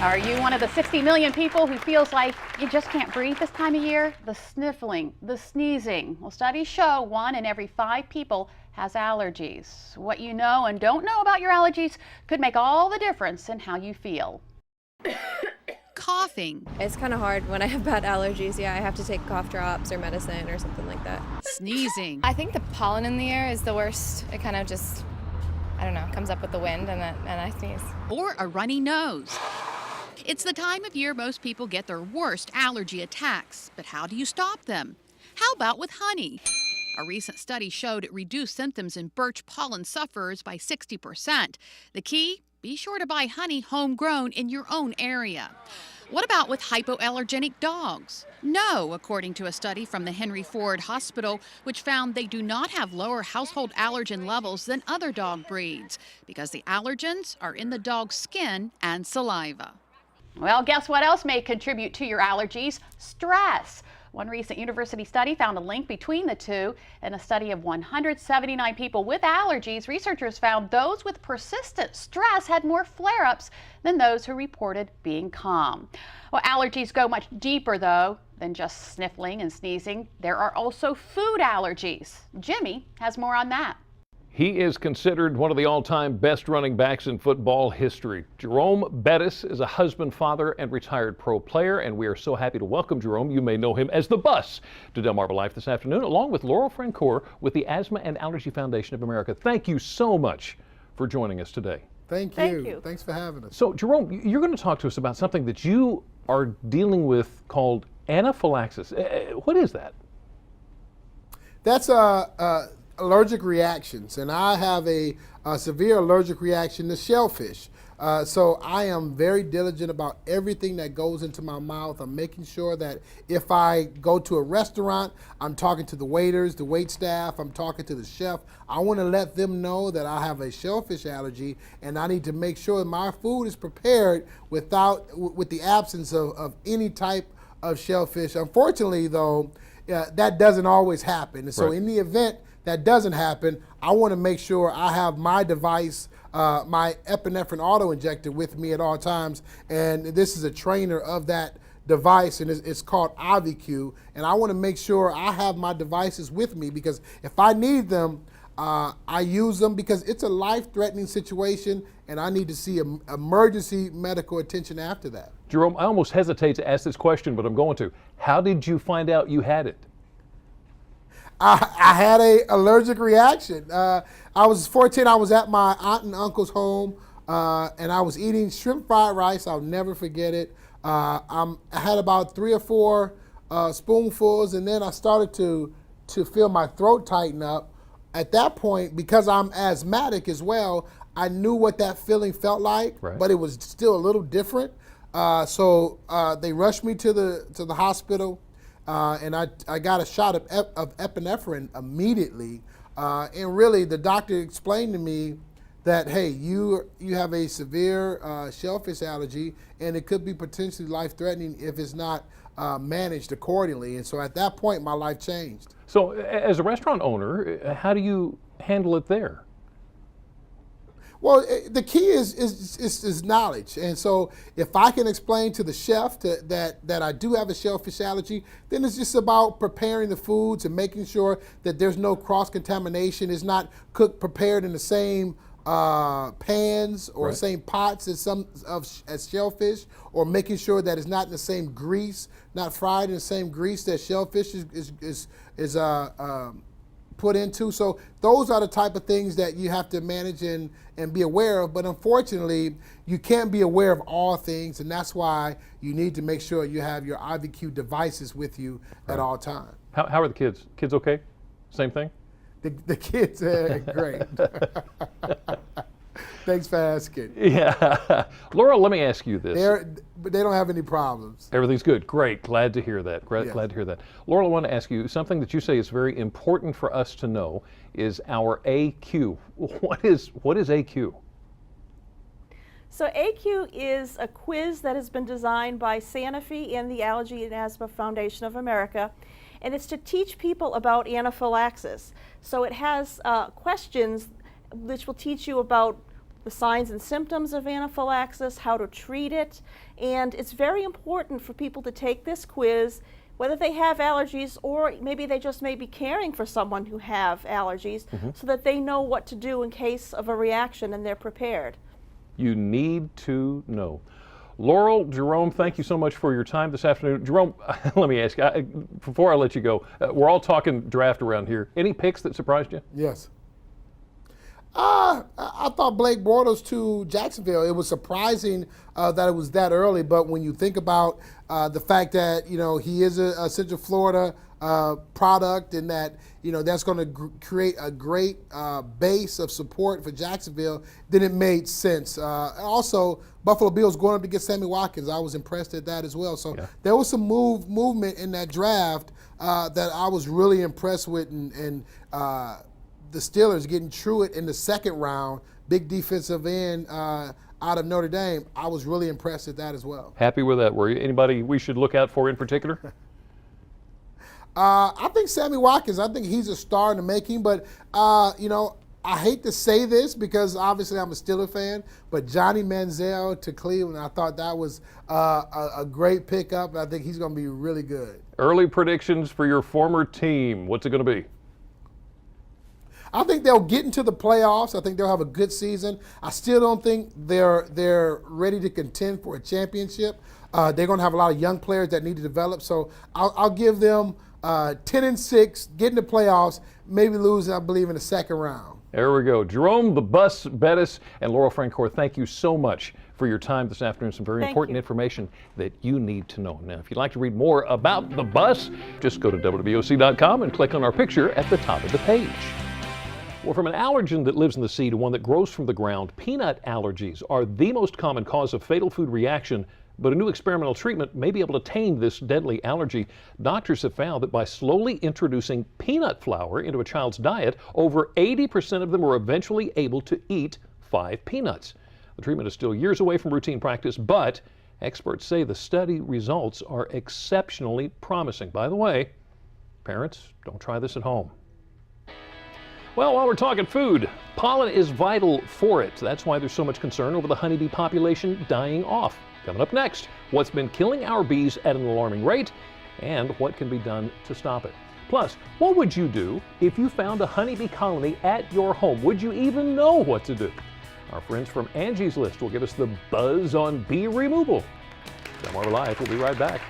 Are you one of the 60 million people who feels like you just can't breathe this time of year? The sniffling, the sneezing. Well, studies show 1 in every 5 people has allergies. What you know and don't know about your allergies could make all the difference in how you feel. Coughing. It's kind of hard when I have bad allergies. Yeah, I have to take cough drops or medicine or something like that. Sneezing. I think the pollen in the air is the worst. It kind of just, I don't know, comes up with the wind and I sneeze. Or a runny nose. It's the time of year most people get their worst allergy attacks, but how do you stop them? How about with honey? A recent study showed it reduced symptoms in birch pollen sufferers by 60%. The key? Be sure to buy honey homegrown in your own area. What about with hypoallergenic dogs? No, according to a study from the Henry Ford Hospital, which found they do not have lower household allergen levels than other dog breeds because the allergens are in the dog's skin and saliva. Well, guess what else may contribute to your allergies? Stress. One recent university study found a link between the two. In a study of 179 people with allergies, researchers found those with persistent stress had more flare-ups than those who reported being calm. Well, allergies go much deeper, though, than just sniffling and sneezing. There are also food allergies. Jimmy has more on that. He is considered one of the all-time best running backs in football history. Jerome Bettis is a husband, father, and retired pro player, and we are so happy to welcome Jerome. You may know him as the Bus to Delmarva Life this afternoon, along with Laurel Francoeur with the Asthma and Allergy Foundation of America. Thank you so much for joining us today. Thank you. Thanks for having us. So, Jerome, you're going to talk to us about something that you are dealing with called anaphylaxis. What is that? That's allergic reactions, and I have a severe allergic reaction to shellfish. So I am very diligent about everything that goes into my mouth. I'm making sure that if I go to a restaurant, I'm talking to the waiters, the wait staff, I'm talking to the chef. I want to let them know that I have a shellfish allergy, and I need to make sure that my food is prepared with the absence of any type of shellfish. Unfortunately, though, that doesn't always happen. And so in the event that doesn't happen, I want to make sure I have my device, my epinephrine auto injector with me at all times. And this is a trainer of that device, and it's called IVQ. And I want to make sure I have my devices with me, because if I need them, I use them, because it's a life-threatening situation and I need to see emergency medical attention after that. Jerome, I almost hesitate to ask this question, but I'm going to. How did you find out you had it? I had an allergic reaction. I was 14. I was at my aunt and uncle's home, and I was eating shrimp fried rice. I'll never forget it. I had about 3 or 4 spoonfuls, and then I started to feel my throat tighten up. At that point, because I'm asthmatic as well, I knew what that feeling felt like, but it was still a little different. So they rushed me to the hospital. And I got a shot of epinephrine immediately, and really the doctor explained to me that, hey, you have a severe shellfish allergy, and it could be potentially life-threatening if it's not managed accordingly. And so at that point, my life changed. So as a restaurant owner, how do you handle it there? Well, the key is knowledge, and so if I can explain to the chef that I do have a shellfish allergy, then it's just about preparing the foods and making sure that there's no cross-contamination. It's not prepared in the same pans or same pots as shellfish, or making sure that it's not in the same grease, not fried in the same grease that shellfish is put into. So those are the type of things that you have to manage and be aware of. But unfortunately, you can't be aware of all things, and that's why you need to make sure you have your IVQ devices with you at all times. How are the kids? Kids okay? Same thing? The kids are great. Thanks for asking. Yeah. Laura, let me ask you this. But they don't have any problems. Everything's good. Great. Glad to hear that. Glad to hear that. Laura, I want to ask you something that you say is very important for us to know is our AQ. What is AQ? So AQ is a quiz that has been designed by Sanofi and the Allergy and Asthma Foundation of America, and it's to teach people about anaphylaxis. So it has questions which will teach you about the signs and symptoms of anaphylaxis, how to treat it, and it's very important for people to take this quiz, whether they have allergies or maybe they just may be caring for someone who have allergies, so that they know what to do in case of a reaction and they're prepared. You need to know. Laurel, Jerome, thank you so much for your time this afternoon. Jerome, let me ask you, before I let you go, we're all talking draft around here. Any picks that surprised you? Yes. I thought Blake Bortles to Jacksonville. It was surprising that it was that early, but when you think about the fact that he is a Central Florida product, and that that's going to create a great base of support for Jacksonville, then it made sense. Also, Buffalo Bills going up to get Sammy Watkins. I was impressed at that as well. So there was some movement in that draft that I was really impressed with, and the Steelers getting Truitt in the second round, big defensive end out of Notre Dame. I was really impressed at that as well. Happy with that, were you? Anybody we should look out for in particular? I think Sammy Watkins, I think he's a star in the making, but I hate to say this because obviously I'm a Steeler fan, but Johnny Manziel to Cleveland, I thought that was a great pickup, and I think he's going to be really good. Early predictions for your former team. What's it going to be? I think they'll get into the playoffs. I think they'll have a good season. I still don't think they're ready to contend for a championship. They're going to have a lot of young players that need to develop. So I'll give them 10-6, get in the playoffs, maybe lose, I believe, in the second round. There we go. Jerome "the Bus" Bettis and Laurel Francoeur, thank you so much for your time this afternoon. Some very important information that you need to know. Now, if you'd like to read more about the bus, just go to WBOC.com and click on our picture at the top of the page. Well, from an allergen that lives in the sea to one that grows from the ground, peanut allergies are the most common cause of fatal food reaction, but a new experimental treatment may be able to tame this deadly allergy. Doctors have found that by slowly introducing peanut flour into a child's diet, over 80% of them were eventually able to eat 5 peanuts. The treatment is still years away from routine practice, but experts say the study results are exceptionally promising. By the way, parents, don't try this at home. Well, while we're talking food, pollen is vital for it. That's why there's so much concern over the honeybee population dying off. Coming up next, what's been killing our bees at an alarming rate and what can be done to stop it. Plus, what would you do if you found a honeybee colony at your home? Would you even know what to do? Our friends from Angie's List will give us the buzz on bee removal. I'm Live. We'll be right back.